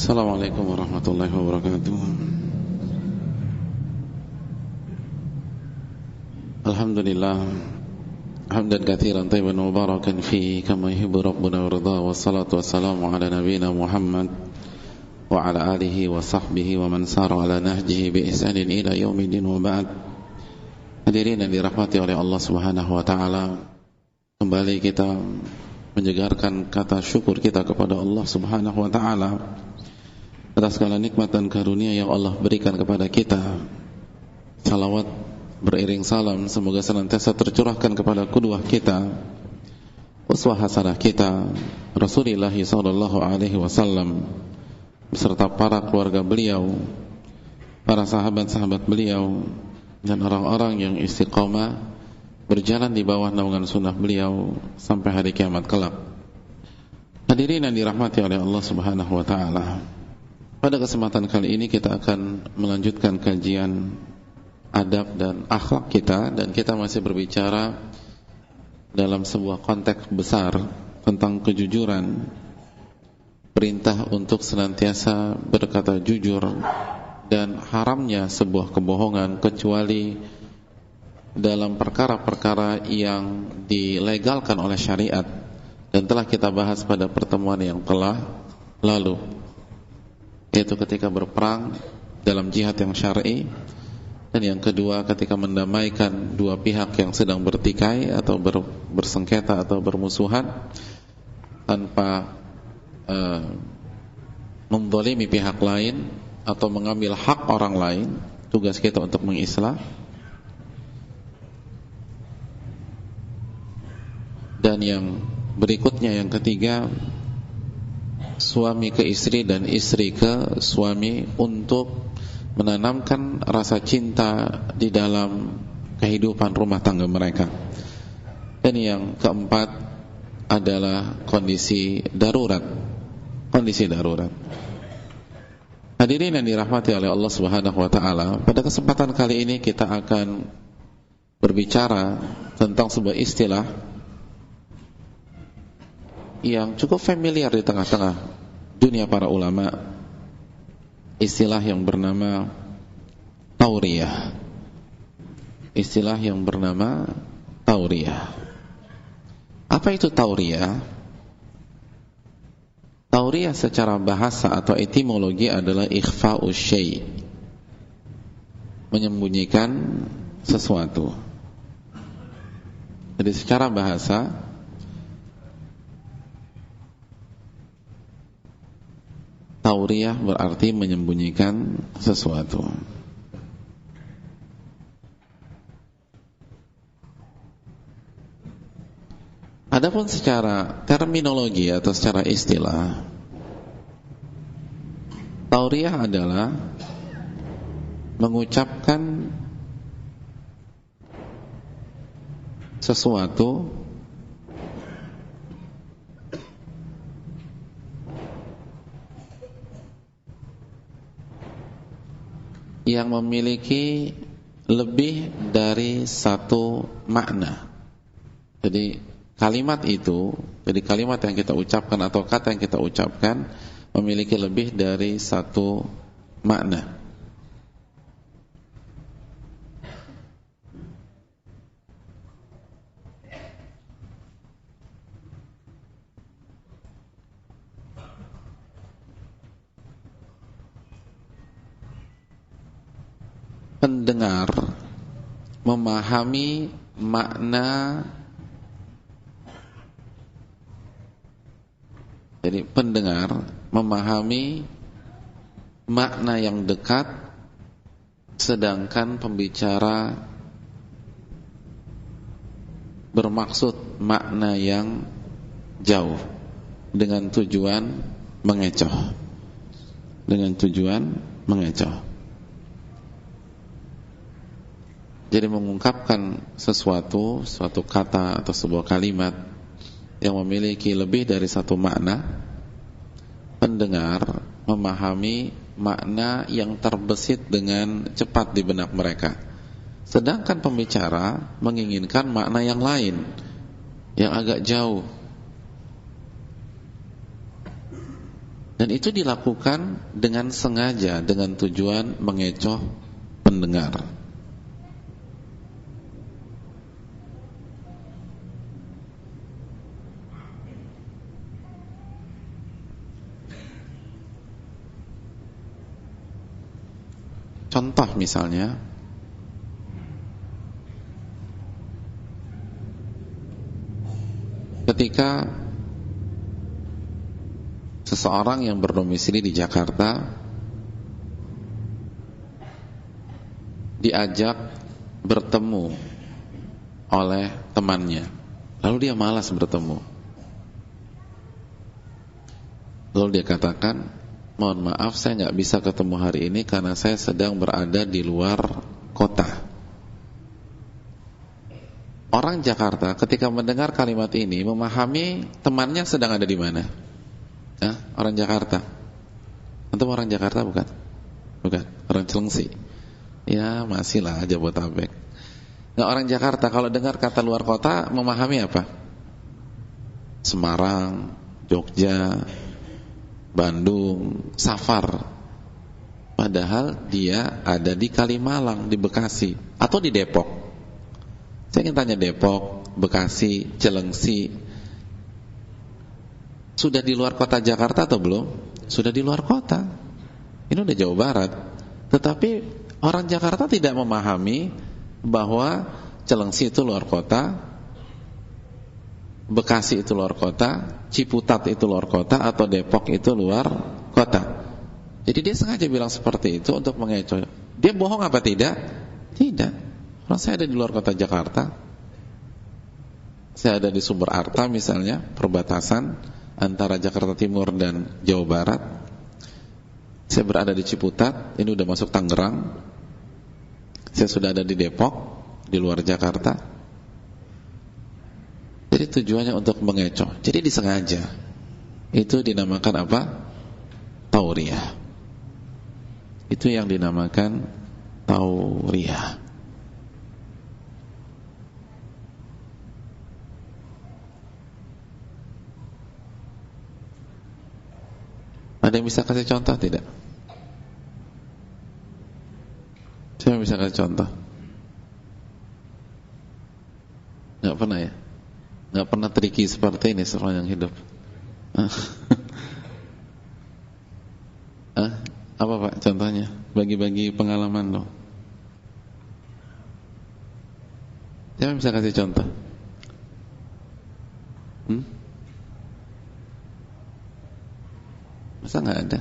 Assalamualaikum warahmatullahi wabarakatuh. Alhamdulillah hamdan katsiran tayyiban mubarakan fi kama yuhibbu rabbuna wa yarda, wassalatu wassalamu ala nabiyyina Muhammad wa ala alihi wa sahbihi wa man sara ala nahjihi bi ihsanin ila yaumiddin, wa ba'd. Hadirin yang dirahmati oleh Allah Subhanahu wa taala, kembali kita menjegarkan kata syukur kita kepada Allah Subhanahu wa taala atas segala nikmat dan karunia yang Allah berikan kepada kita. Salawat beriring salam semoga senantiasa tercurahkan kepada qudwah kita, uswah hasanah kita, Rasulullah sallallahu alaihi wasallam beserta para keluarga beliau, para sahabat-sahabat beliau, dan orang-orang yang istiqamah berjalan di bawah naungan sunnah beliau sampai hari kiamat kelak. Hadirin yang dirahmati oleh Allah Subhanahu wa taala, pada kesempatan kali ini kita akan melanjutkan kajian adab dan akhlak kita, dan kita masih berbicara dalam sebuah konteks besar tentang kejujuran, perintah untuk senantiasa berkata jujur, dan haramnya sebuah kebohongan kecuali dalam perkara-perkara yang dilegalkan oleh syariat, dan telah kita bahas pada pertemuan yang telah lalu, yaitu ketika berperang dalam jihad yang syar'i, dan yang kedua ketika mendamaikan dua pihak yang sedang bertikai atau bersengketa atau bermusuhan tanpa menzalimi pihak lain atau mengambil hak orang lain. Tugas kita untuk mengislah. Dan yang berikutnya, yang ketiga, suami ke istri dan istri ke suami untuk menanamkan rasa cinta di dalam kehidupan rumah tangga mereka. Dan yang keempat adalah kondisi darurat. Kondisi darurat. Hadirin yang dirahmati oleh Allah Subhanahu wa taala, pada kesempatan kali ini kita akan berbicara tentang sebuah istilah yang cukup familiar di tengah-tengah dunia para ulama, istilah yang bernama tauriyah. Istilah yang bernama tauriyah. Apa itu tauriyah? Tauriyah secara bahasa atau etimologi adalah ikhfa'u syai', menyembunyikan sesuatu. Jadi secara bahasa tauriyah berarti menyembunyikan sesuatu. Adapun secara terminologi atau secara istilah, tauriyah adalah mengucapkan sesuatu yang memiliki lebih dari satu makna. Jadi kalimat itu, jadi kalimat yang kita ucapkan atau kata yang kita ucapkan memiliki lebih dari satu makna. Pendengar memahami makna, jadi pendengar memahami makna yang dekat, sedangkan pembicara bermaksud makna yang jauh dengan tujuan mengecoh. Dengan tujuan mengecoh. Jadi mengungkapkan suatu kata atau sebuah kalimat yang memiliki lebih dari satu makna, pendengar memahami makna yang terbesit dengan cepat di benak mereka, sedangkan pembicara menginginkan makna yang lain, yang agak jauh. Dan itu dilakukan dengan sengaja, dengan tujuan mengecoh pendengar. Contoh misalnya, ketika seseorang yang berdomisili di Jakarta diajak bertemu oleh temannya, lalu dia malas bertemu, lalu dia katakan, mohon maaf saya nggak bisa ketemu hari ini karena saya sedang berada di luar kota. Orang Jakarta ketika mendengar kalimat ini memahami temannya sedang ada di mana? Ya, orang Jakarta. Antum orang Jakarta bukan? Bukan, orang Cilengsi. Ya, masih lah Jabodetabek. Nah, orang Jakarta kalau dengar kata luar kota memahami apa? Semarang, Jogja, Bandung, safar. Padahal dia ada di Kalimalang, di Bekasi, atau di Depok. Saya ingin tanya, Depok, Bekasi, Cilengsi sudah di luar kota Jakarta atau belum? Sudah di luar kota. Ini udah Jawa Barat. Tetapi orang Jakarta tidak memahami bahwa Cilengsi itu luar kota, Bekasi itu luar kota, Ciputat itu luar kota, atau Depok itu luar kota. Jadi dia sengaja bilang seperti itu untuk mengecoh. Dia bohong apa tidak? Tidak. Orang saya ada di luar kota Jakarta. Saya ada di Sumber Arta misalnya, perbatasan antara Jakarta Timur dan Jawa Barat. Saya berada di Ciputat, ini udah masuk Tangerang. Saya sudah ada di Depok, di luar Jakarta. Jadi tujuannya untuk mengecoh. Jadi disengaja. Itu dinamakan apa? Tauriyah. Itu yang dinamakan tauriyah. Ada yang bisa kasih contoh tidak? Siapa bisa kasih contoh? Nggak pernah ya? Nggak pernah triki seperti ini sepanjang hidup. Apa Pak contohnya? Bagi-bagi pengalaman loh. Siapa bisa kasih contoh? Masa nggak ada?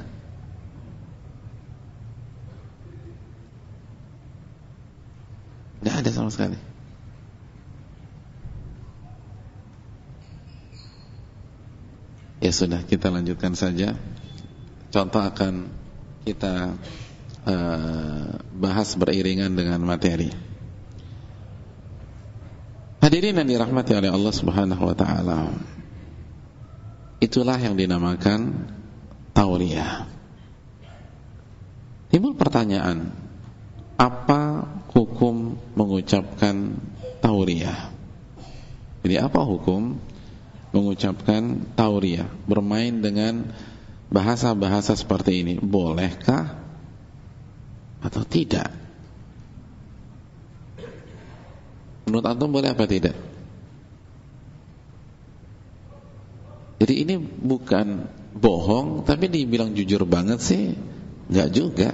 Nggak ada sama sekali. Ya sudah, kita lanjutkan saja. Contoh akan kita bahas beriringan dengan materi. Hadirin yang dirahmati oleh Allah Subhanahu wa taala. Itulah yang dinamakan tauriyah. Timbul pertanyaan, apa hukum mengucapkan tauriyah? Jadi apa hukum mengucapkan tauriyah? Bermain dengan bahasa-bahasa seperti ini, bolehkah atau tidak? Menurut antum boleh apa tidak? Jadi ini bukan bohong, tapi dibilang jujur banget sih enggak juga.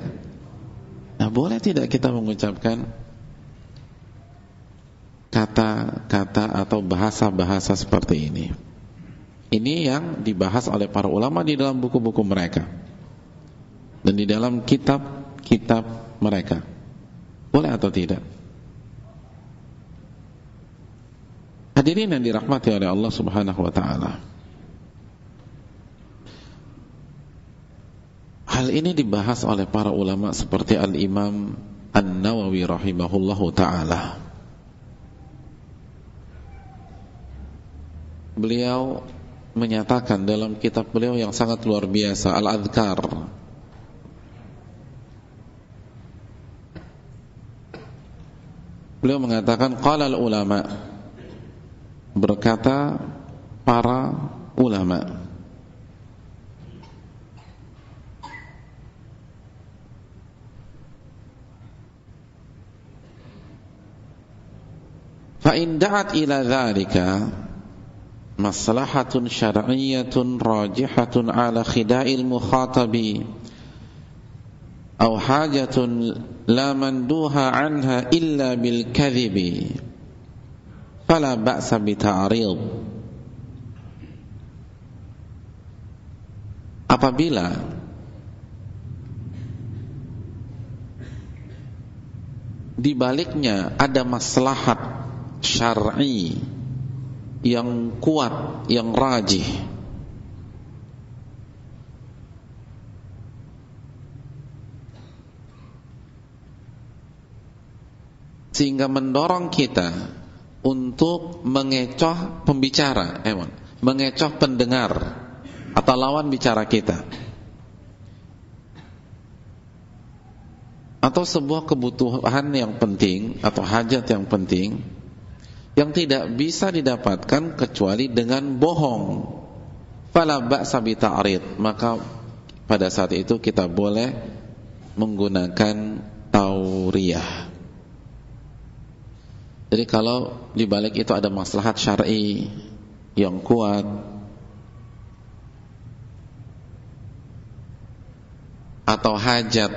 Nah, boleh tidak kita mengucapkan kata-kata atau bahasa-bahasa seperti ini? Ini yang dibahas oleh para ulama di dalam buku-buku mereka dan di dalam kitab-kitab mereka. Boleh atau tidak? Hadirin yang dirahmati oleh Allah Subhanahu wa taala. Hal ini dibahas oleh para ulama seperti Al-Imam An-Nawawi rahimahullahu ta'ala. Beliau menyatakan dalam kitab beliau yang sangat luar biasa, Al-Adhkar, beliau mengatakan, qala al-ulama, berkata para ulama, fa in da'at ila dzalika maslahatun syar'iyyatun rajihatun ala khida'il mukhatabi aw hajatun la manduha anha illa bil kadhibi fala ba'sa bi ta'rid. Apabila di baliknya ada maslahat syar'i yang kuat, yang rajih, sehingga mendorong kita untuk mengecoh pembicara, mengecoh pendengar atau lawan bicara kita, atau sebuah kebutuhan yang penting atau hajat yang penting yang tidak bisa didapatkan kecuali dengan bohong, fala ba'sa bi ta'rid, maka pada saat itu kita boleh menggunakan tauriyah. Jadi kalau di balik itu ada maslahat syar'i yang kuat, atau hajat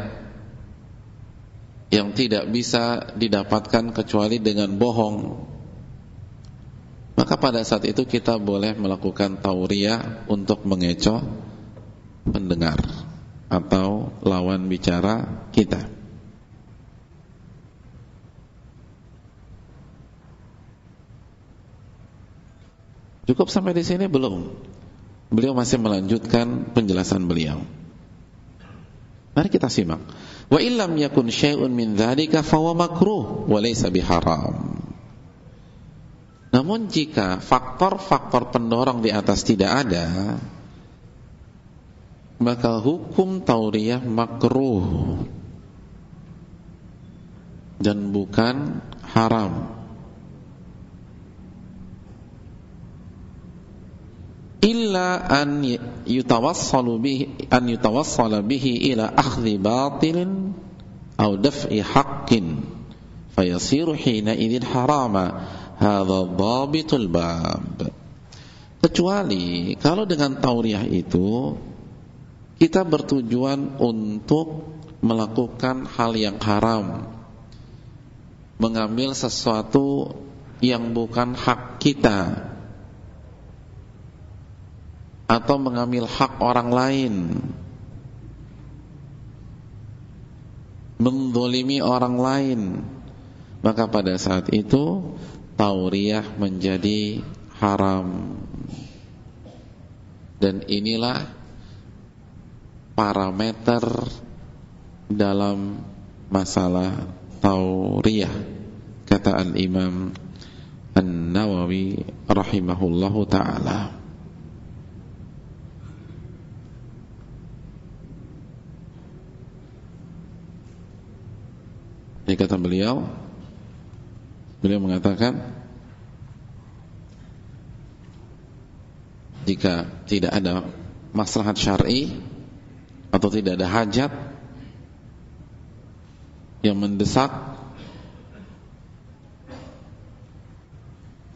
yang tidak bisa didapatkan kecuali dengan bohong, maka pada saat itu kita boleh melakukan tauriyah untuk mengecoh pendengar atau lawan bicara kita. Cukup sampai di sini belum? Beliau masih melanjutkan penjelasan beliau. Mari kita simak. Wa illam yakun syai'un min dzalika fa huwa makruh wa laysa biharam. Namun jika faktor-faktor pendorong di atas tidak ada, maka hukum tauriyah makruh dan bukan haram. Illa an yutawassala bihi ila akhdhi batilin aw daf'i haqqin fayasiru hina idzin harama. Hadza dhabitul bab. Kecuali kalau dengan tauriyah itu kita bertujuan untuk melakukan hal yang haram, mengambil sesuatu yang bukan hak kita, atau mengambil hak orang lain, menzalimi orang lain, maka pada saat itu tauriyah menjadi haram. Dan inilah parameter dalam masalah tauriyah, kata Al-Imam An-Nawawi rahimahullahu ta'ala. Ini kata beliau mengatakan, jika tidak ada maslahat syar'i atau tidak ada hajat yang mendesak,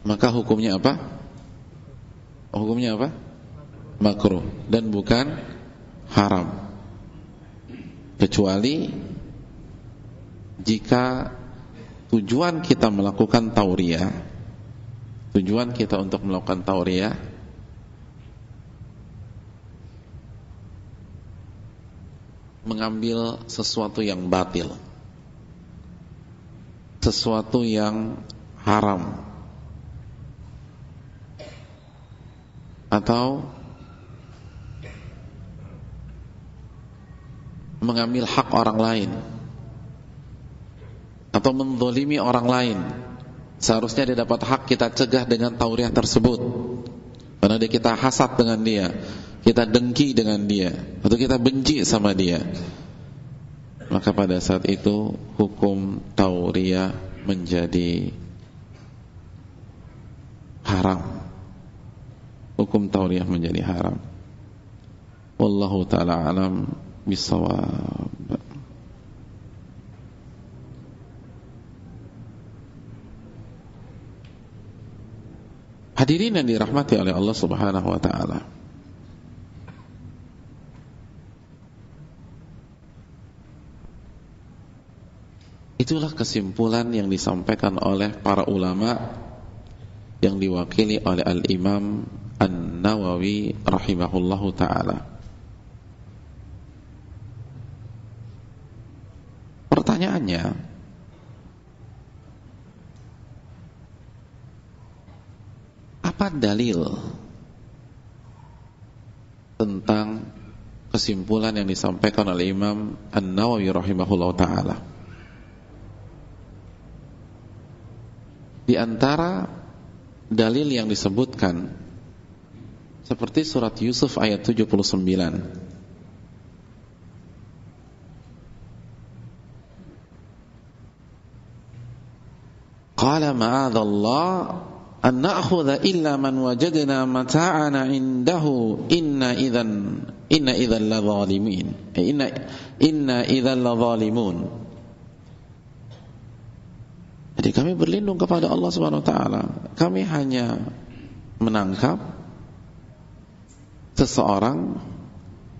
maka hukumnya apa? Hukumnya apa? Makruh dan bukan haram, kecuali jika tujuan kita melakukan tauriyah, tujuan kita untuk melakukan tauriyah mengambil sesuatu yang batil, sesuatu yang haram, atau mengambil hak orang lain, atau menzalimi orang lain. Seharusnya dia dapat hak, kita cegah dengan tauriyah tersebut karena kita hasad dengan dia, kita dengki dengan dia, atau kita benci sama dia. Maka pada saat itu hukum tauriyah menjadi haram. Hukum tauriyah menjadi haram. Wallahu ta'ala alam bisawab. Hadirin yang dirahmati oleh Allah Subhanahu wa taala. Itulah kesimpulan yang disampaikan oleh para ulama yang diwakili oleh Al-Imam An-Nawawi rahimahullahu ta'ala. Pertanyaannya, apa dalil tentang kesimpulan yang disampaikan oleh Imam An-Nawawi rahimahullahu ta'ala? Di antara dalil yang disebutkan seperti surat Yusuf ayat 79. Qala ma'adzallah an na'khudha illa man wajadna mata'ana indahu inna idzan la zalimin. Inna idzan la zalimun. Jadi kami berlindung kepada Allah Subhanahu wa taala. Kami hanya menangkap seseorang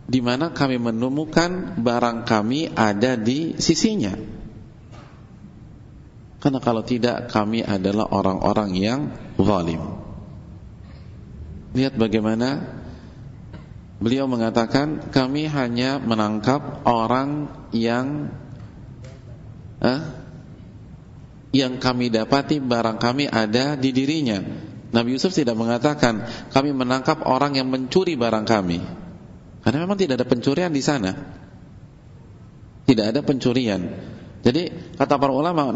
di mana kami menemukan barang kami ada di sisinya. Karena kalau tidak, kami adalah orang-orang yang zalim. Lihat bagaimana beliau mengatakan, kami hanya menangkap orang yang kami dapati barang kami ada di dirinya. Nabi Yusuf tidak mengatakan kami menangkap orang yang mencuri barang kami, karena memang tidak ada pencurian di sana. Tidak ada pencurian. Jadi kata para ulama,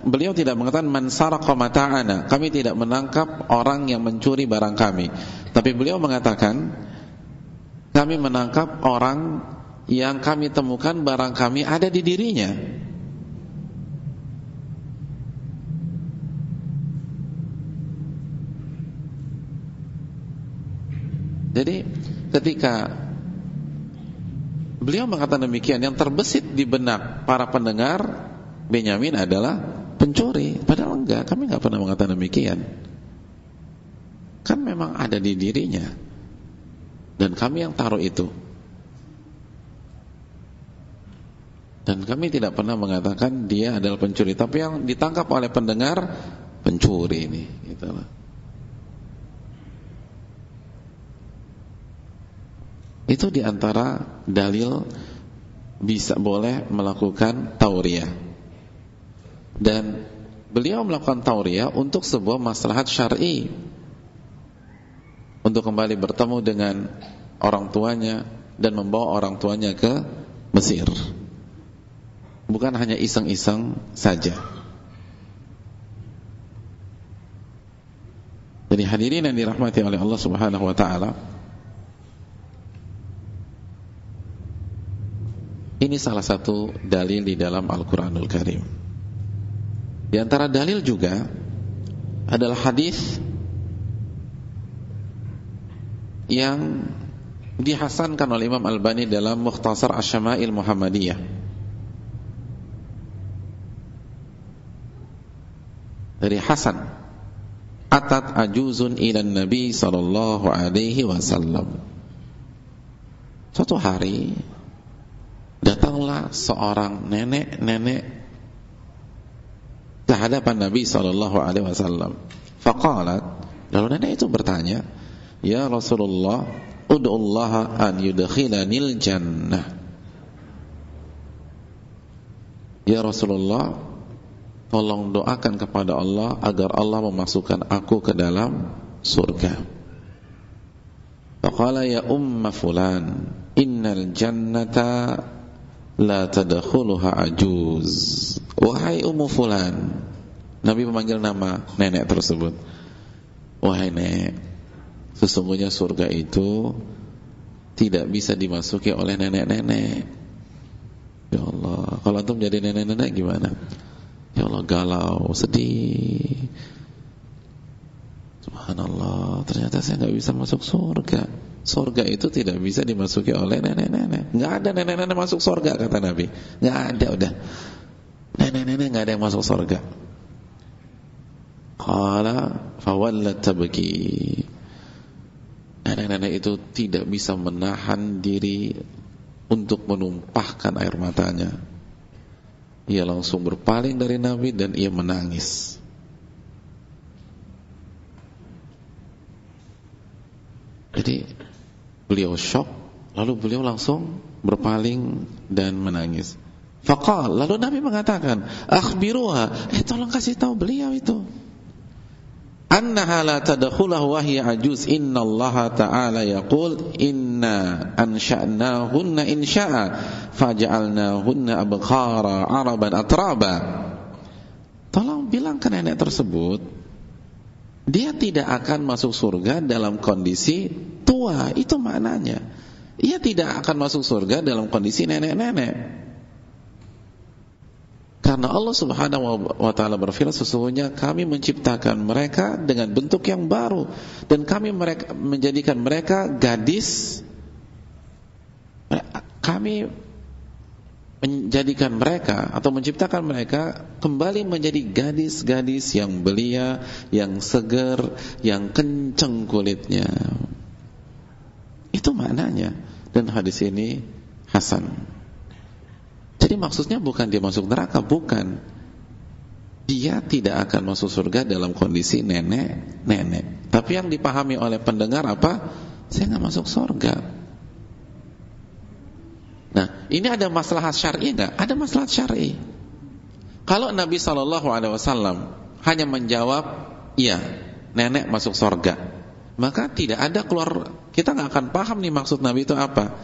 beliau tidak mengatakan man saraqa mata'ana, kami tidak menangkap orang yang mencuri barang kami. Tapi beliau mengatakan kami menangkap orang yang kami temukan barang kami ada di dirinya. Jadi ketika beliau mengatakan demikian, yang terbesit di benak para pendengar Benyamin adalah pencuri. Padahal enggak, kami enggak pernah mengatakan demikian. Kan memang ada di dirinya, dan kami yang taruh itu. Dan kami tidak pernah mengatakan dia adalah pencuri. Tapi yang ditangkap oleh pendengar pencuri ini, itulah. Itu diantara dalil bisa boleh melakukan tauriyah. Dan beliau melakukan tauriyah untuk sebuah maslahat syar'i, untuk kembali bertemu dengan orang tuanya dan membawa orang tuanya ke Mesir. Bukan hanya iseng-iseng saja. Jadi hadirin yang dirahmati oleh Allah Subhanahu wa taala, ini salah satu dalil di dalam Al-Quranul Karim. Di antara dalil juga adalah hadis yang dihasankan oleh Imam Albani dalam Mukhtasar Asy-Syama'il Muhammadiyah. Dari Hasan, atat ajuzun ilan Nabi sallallahu alaihi wasallam. Suatu hari datanglah seorang nenek ke hadapan Nabi sallallahu alaihi wasallam. Faqalat, lalu nenek itu bertanya, "Ya Rasulullah, ud'ullaha an yudkhilanil jannah." Ya Rasulullah, tolong doakan kepada Allah agar Allah memasukkan aku ke dalam surga. Faqala ya umma fulan, innal jannata la tadkhuluha ajuz. Wahai ummu fulan, Nabi memanggil nama nenek tersebut. Wahai nenek, sesungguhnya surga itu tidak bisa dimasuki oleh nenek-nenek. Ya Allah, kalau antum jadi nenek-nenek gimana? Ya Allah, galau, sedih. Subhanallah, ternyata saya nggak bisa masuk surga. Surga itu tidak bisa dimasuki oleh nenek-nenek. Nggak ada nenek-nenek masuk surga, kata Nabi. Nggak ada, udah. Nenek-nenek nggak ada yang masuk surga. qala fawallat tabki. Nenek-nenek itu tidak bisa menahan diri untuk menumpahkan air matanya. Ia langsung berpaling dari Nabi dan ia menangis. Jadi beliau syok, lalu beliau langsung berpaling dan menangis. Faqal, lalu Nabi mengatakan, akhbiruha, tolong kasih tahu beliau itu, annaha la tadkhulahu wa hiya ajuz, innallaha ta'ala yaqul inna ansha'nahunna insha'a faja'alnahunna abkhara araban atraba. Tolong bilang ke nenek tersebut, dia tidak akan masuk surga dalam kondisi tua. Itu maknanya. Ia tidak akan masuk surga dalam kondisi nenek-nenek. Karena Allah Subhanahu wa ta'ala berfirman, sesungguhnya kami menciptakan mereka dengan bentuk yang baru, dan kami menjadikan mereka gadis. Kami menjadikan mereka atau menciptakan mereka kembali menjadi gadis-gadis yang belia, yang segar, yang kencang kulitnya. Itu maknanya. Dan hadis ini hasan. Jadi maksudnya bukan dia masuk neraka, bukan. Dia tidak akan masuk surga dalam kondisi nenek-nenek. Tapi yang dipahami oleh pendengar apa? Saya nggak masuk surga. Nah, ini ada maslahat syar'i enggak? Ada maslahat syar'i. Kalau Nabi SAW hanya menjawab, iya, nenek masuk surga, maka tidak ada keluar, kita nggak akan paham nih maksud Nabi itu apa.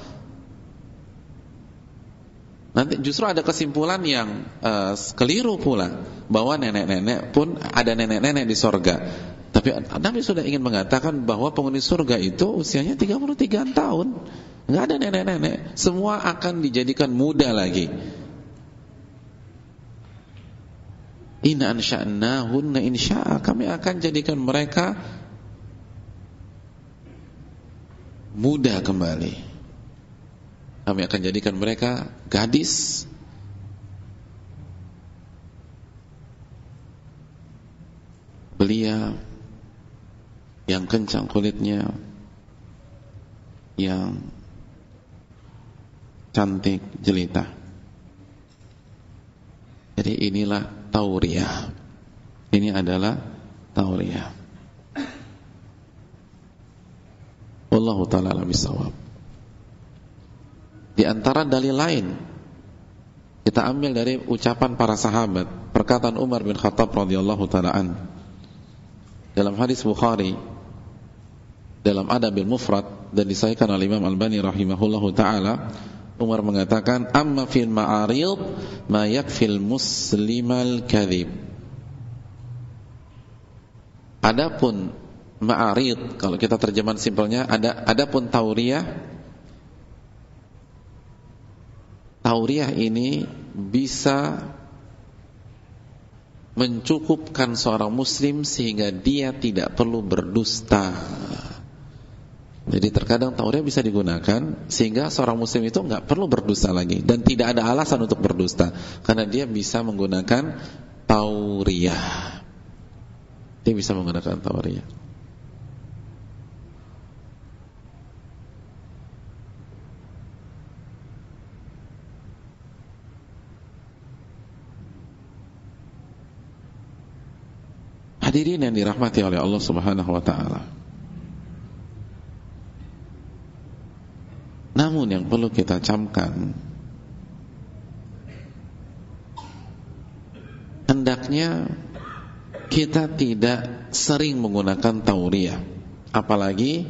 Nanti justru ada kesimpulan yang keliru pula, bahwa nenek-nenek pun ada nenek-nenek di surga. Tapi Nabi sudah ingin mengatakan bahwa penghuni surga itu usianya 33 tahun. Nggak ada nenek-nenek, semua akan dijadikan muda lagi. Inna ansha'nahunna insya'a, kami akan jadikan mereka muda kembali. Kami akan jadikan mereka gadis, belia, yang kencang kulitnya, yang cantik jelita. Jadi inilah tauriyah. Ini adalah tauriyah. Wallahu ta'ala a'lam bishawab. Di antara dalil lain, kita ambil dari ucapan para sahabat, perkataan Umar bin Khattab radhiyallahu ta'ala an dalam hadis Bukhari dalam Adabil Mufrad dan disahihkan oleh Imam Albani rahimahullahu ta'ala. Umar mengatakan, amma fil ma'arid ma yakfil muslimal kadhib. Adapun ma'arid, kalau kita terjemahan simpelnya, adapun tauriyah ini bisa mencukupkan seorang muslim sehingga dia tidak perlu berdusta. Jadi terkadang tauriyah bisa digunakan sehingga seorang muslim itu nggak perlu berdusta lagi, dan tidak ada alasan untuk berdusta karena dia bisa menggunakan tauriyah. Dia bisa menggunakan tauriyah. Hadirin yang dirahmati oleh Allah Subhanahu wa ta'ala, namun yang perlu kita camkan, hendaknya kita tidak sering menggunakan tauriyah, apalagi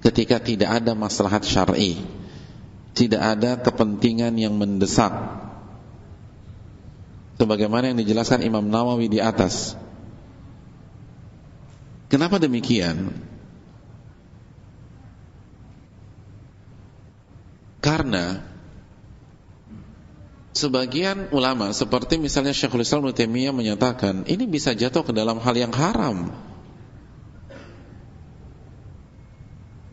ketika tidak ada maslahat syar'i, tidak ada kepentingan yang mendesak, sebagaimana yang dijelaskan Imam Nawawi di atas. Kenapa demikian? Karena sebagian ulama seperti misalnya Syekhul Islam Ibnu Taimiyah menyatakan ini bisa jatuh ke dalam hal yang haram.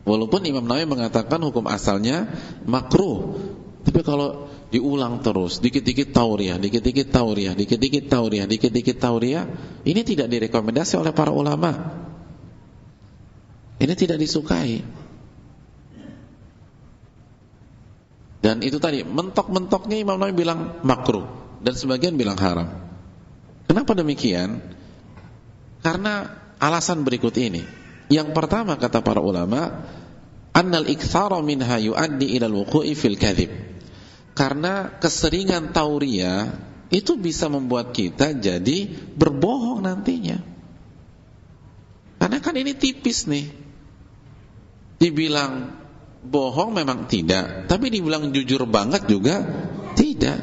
Walaupun Imam Nawawi mengatakan hukum asalnya makruh, Tapi kalau diulang terus, dikit-dikit tauriah, dikit-dikit tauriah, dikit-dikit tauriah, dikit-dikit tauriah, ini tidak direkomendasi oleh para ulama. Ini tidak disukai. Dan itu tadi, mentok-mentoknya Imam Nawawi bilang makruh dan sebagian bilang haram. Kenapa demikian? Karena alasan berikut ini. Yang pertama kata para ulama, annal iktsara minha yuaddi ila al-wuqu'i fil kadhib. Karena keseringan tauriah itu bisa membuat kita jadi berbohong nantinya. Karena kan ini tipis nih. Dibilang bohong memang tidak, tapi dibilang jujur banget juga tidak.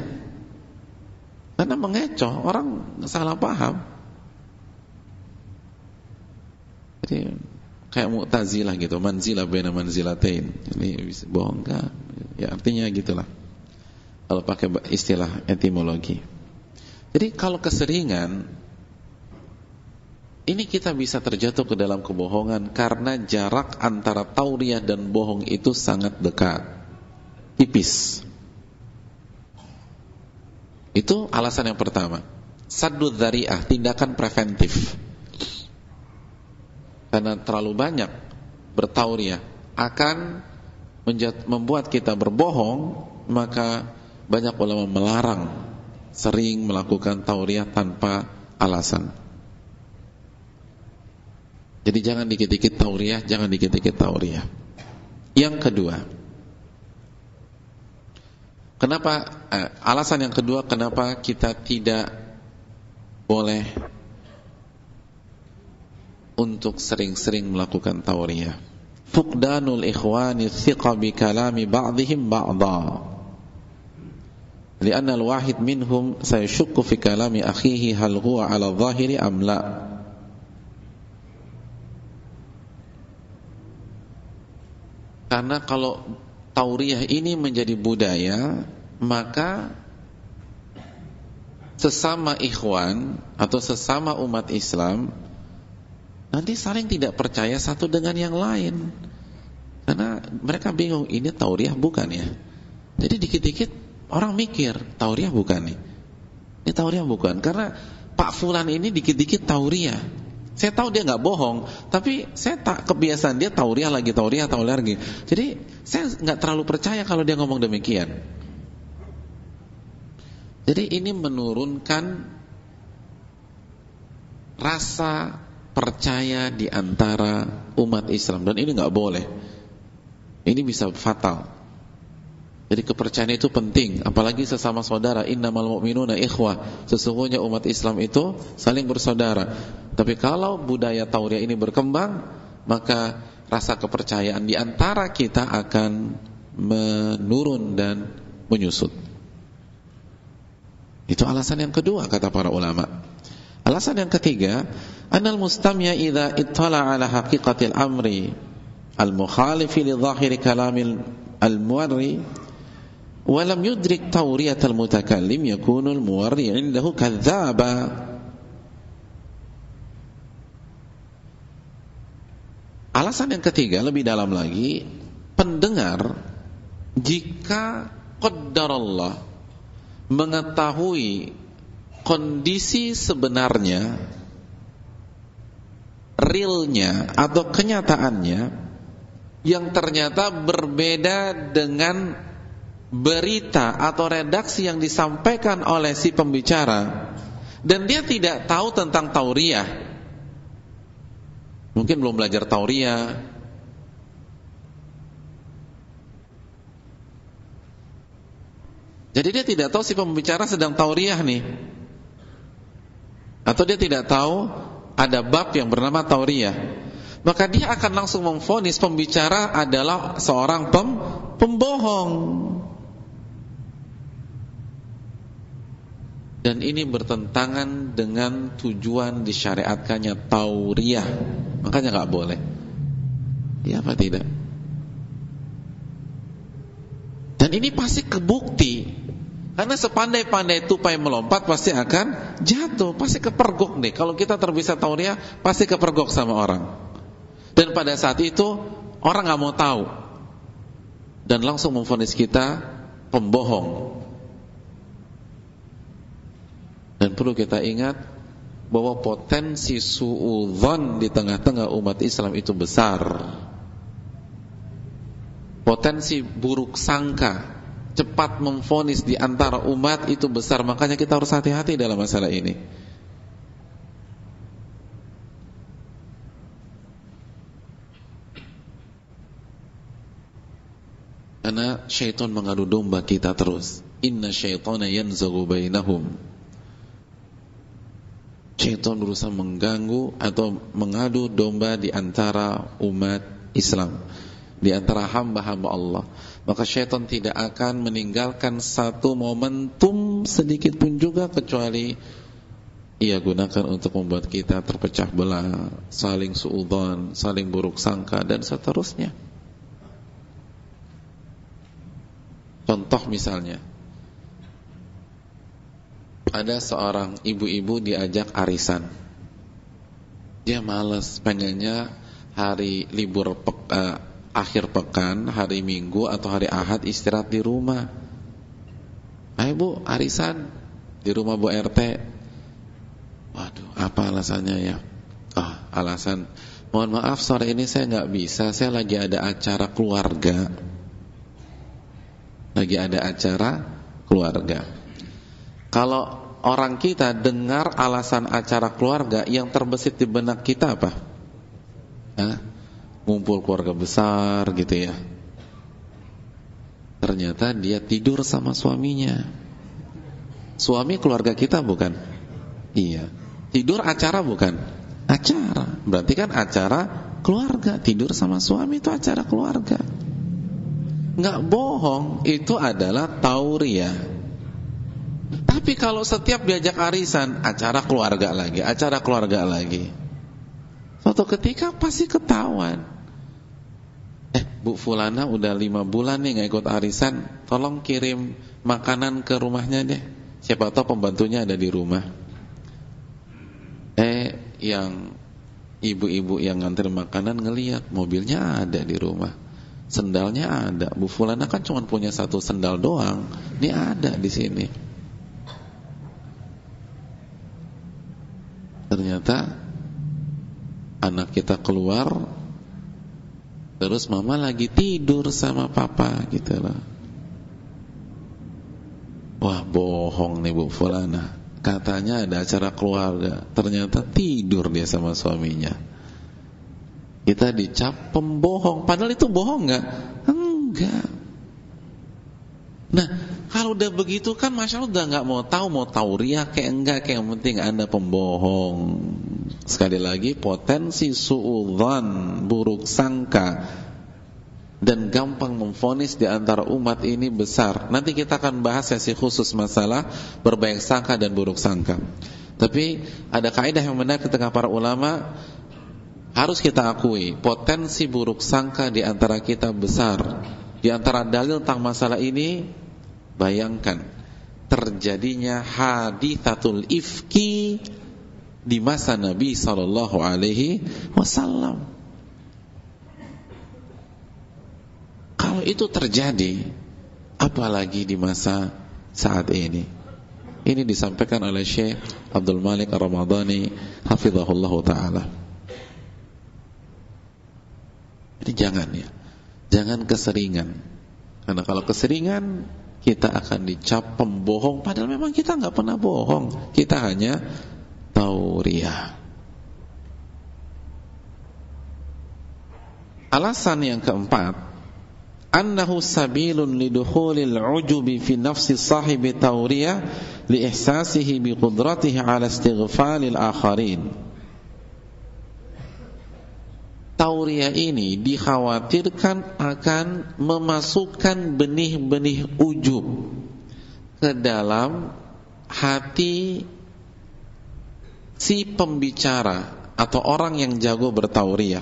Karena mengecoh, orang salah paham. Jadi kayak Mu'tazilah gitu, manzilah baina manzilatain. Ini bisa bohong kan? Ya artinya gitulah. Kalau pakai istilah etimologi. Jadi kalau keseringan, ini kita bisa terjatuh ke dalam kebohongan karena jarak antara tauriah dan bohong itu sangat dekat, tipis. Itu alasan yang pertama. Saddud dzari'ah, tindakan preventif. Karena terlalu banyak bertauriah akan membuat kita berbohong, maka banyak ulama melarang sering melakukan tauriah tanpa alasan. Jadi jangan dikit-dikit tauriah, jangan dikit-dikit tauriah. Yang kedua, alasan yang kedua kenapa kita tidak boleh untuk sering-sering melakukan tauriah. Fuqdanul ikhwani thiqa bi kalami ba'dihim ba'dha. Lianna al-wahid minhum sayashukku fi kalami akhihi hal huwa 'ala adh-dhahiri am la. Karena kalau tauriah ini menjadi budaya, maka sesama ikhwan atau sesama umat Islam nanti saling tidak percaya satu dengan yang lain. Karena mereka bingung, ini tauriah bukan ya? Jadi dikit-dikit orang mikir, tauriah bukan nih? Ini tauriah bukan? Karena Pak Fulan ini dikit-dikit tauriah. Saya tahu dia nggak bohong, tapi saya tak kebiasaan dia tauriah lagi. Jadi saya nggak terlalu percaya kalau dia ngomong demikian. Jadi ini menurunkan rasa percaya di antara umat Islam, dan ini nggak boleh. Ini bisa fatal. Jadi kepercayaan itu penting, apalagi sesama saudara. Innamal mu'minuna ikhwah. Sesungguhnya umat Islam itu saling bersaudara. Tapi kalau budaya tauriah ini berkembang, maka rasa kepercayaan di antara kita akan menurun dan menyusut. Itu alasan yang kedua kata para ulama. Alasan yang ketiga, annal mustami'a idza ittala ala haqiqatil amri al-mukhalifi li dhahiri kalamil al-muwarri wa lam yudrik tauriyatal mutakallim yakunu al-muwarri 'indahu kadzdzaba. Alasan yang ketiga lebih dalam lagi, pendengar jika qaddarallah mengetahui kondisi sebenarnya, realnya atau kenyataannya yang ternyata berbeda dengan berita atau redaksi yang disampaikan oleh si pembicara, dan dia tidak tahu tentang tauriah, mungkin belum belajar tauriah, jadi dia tidak tahu si pembicara sedang tauriah nih, atau dia tidak tahu ada bab yang bernama tauriah, maka dia akan langsung memvonis pembicara adalah seorang pembohong. Dan ini bertentangan dengan tujuan disyariatkannya tauriah. Makanya nggak boleh. Ya apa tidak? Dan ini pasti kebukti. Karena sepandai-pandai tupai melompat pasti akan jatuh, pasti kepergok nih. Kalau kita terbisa tauriah, pasti kepergok sama orang. Dan pada saat itu orang nggak mau tahu dan langsung memvonis kita pembohong. Dan perlu kita ingat bahwa potensi suudzon di tengah-tengah umat Islam itu besar. Potensi buruk sangka, cepat memvonis di antara umat itu besar. Makanya kita harus hati-hati dalam masalah ini. Karena syaitan mengadu domba kita terus. Inna syaitana yanzaghu bainahum. Syaitan berusaha mengganggu atau mengadu domba di antara umat Islam, di antara hamba-hamba Allah. Maka syaitan tidak akan meninggalkan satu momentum sedikit pun juga kecuali ia gunakan untuk membuat kita terpecah belah, saling suudzon, saling buruk sangka, dan seterusnya. Contoh misalnya, ada seorang ibu-ibu diajak arisan. Dia malas, pengennya hari libur akhir pekan, hari Minggu atau hari Ahad istirahat di rumah. Ayo Bu, arisan di rumah Bu RT. Waduh, apa alasannya ya? Alasan, mohon maaf sore ini saya nggak bisa, saya lagi ada acara keluarga. Lagi ada acara keluarga. Kalau orang kita dengar alasan acara keluarga, yang terbesit di benak kita apa? Ngumpul keluarga besar gitu ya. Ternyata dia tidur sama suaminya. Suami keluarga kita bukan? Iya. Tidur acara bukan? Acara. Berarti kan acara keluarga. Tidur sama suami itu acara keluarga. Nggak bohong, itu adalah tauriah. Tapi kalau setiap diajak arisan, acara keluarga lagi, acara keluarga lagi, suatu ketika pasti ketahuan. Bu Fulana udah 5 bulan nih nggak ikut arisan, tolong kirim makanan ke rumahnya deh. Siapa tahu pembantunya ada di rumah. Yang ibu-ibu yang nganter makanan ngelihat mobilnya ada di rumah, sendalnya ada. Bu Fulana kan cuma punya 1 sendal doang, ini ada di sini. Ternyata anak kita keluar, terus mama lagi tidur sama papa gitu loh. Wah, bohong nih Bu Fulana, katanya ada acara keluarga, ternyata tidur dia sama suaminya. Kita dicap pembohong, padahal itu bohong nggak? Enggak. Nah, kalau udah begitu kan masyarakat udah nggak mau tahu riak kayak enggak, kayak yang penting Anda pembohong. Sekali lagi, potensi suudzon, buruk sangka, dan gampang memvonis di antara umat ini besar. Nanti kita akan bahas sesi khusus masalah berbaik sangka dan buruk sangka. Tapi ada kaidah yang menarik di tengah para ulama. Harus kita akui, potensi buruk sangka di antara kita besar. Di antara dalil tentang masalah ini, bayangkan terjadinya haditsatul ifki di masa Nabi sallallahu alaihi wasallam. Kalau itu terjadi, apalagi di masa saat ini. Ini disampaikan oleh Syekh Abdul Malik Ar-Ramadhani hafizahullah taala. Jadi jangan keseringan. Karena kalau keseringan, kita akan dicap pembohong, padahal memang kita nggak pernah bohong. Kita hanya tauriah. Alasan yang keempat, annahu sabilun lidukhulil ujubi fi nafsi sahibi tauriah li ihsasihi bi qudratihi ala istighfalil akharin. Tauriah ini dikhawatirkan akan memasukkan benih-benih ujub ke dalam hati si pembicara atau orang yang jago bertauriah,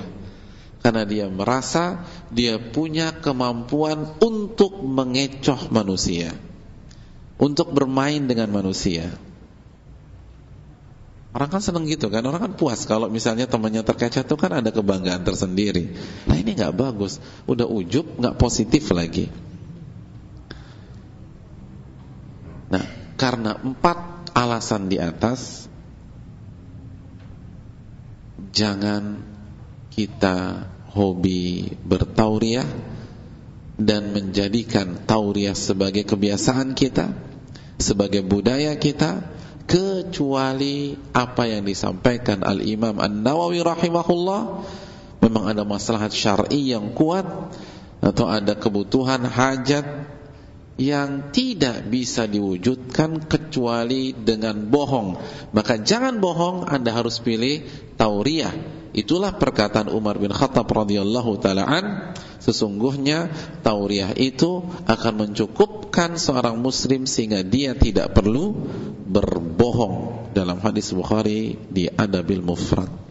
karena dia merasa dia punya kemampuan untuk mengecoh manusia, untuk bermain dengan manusia. Orang kan seneng gitu kan, orang kan puas kalau misalnya temannya terkecoh, itu kan ada kebanggaan tersendiri. Nah ini gak bagus, udah ujub, gak positif lagi. Nah, karena 4 alasan di atas, jangan kita hobi bertauriah dan menjadikan tauriah sebagai kebiasaan kita, sebagai budaya kita, kecuali apa yang disampaikan Al-Imam An-Nawawi rahimahullah, memang ada maslahat syar'i yang kuat atau ada kebutuhan hajat yang tidak bisa diwujudkan kecuali dengan bohong, maka jangan bohong, Anda harus pilih tauriah. Itulah perkataan Umar bin Khattab radhiyallahu taala an, sesungguhnya tauriah itu akan mencukupkan seorang muslim sehingga dia tidak perlu berbohong, dalam hadis Bukhari di Adabil Mufrad.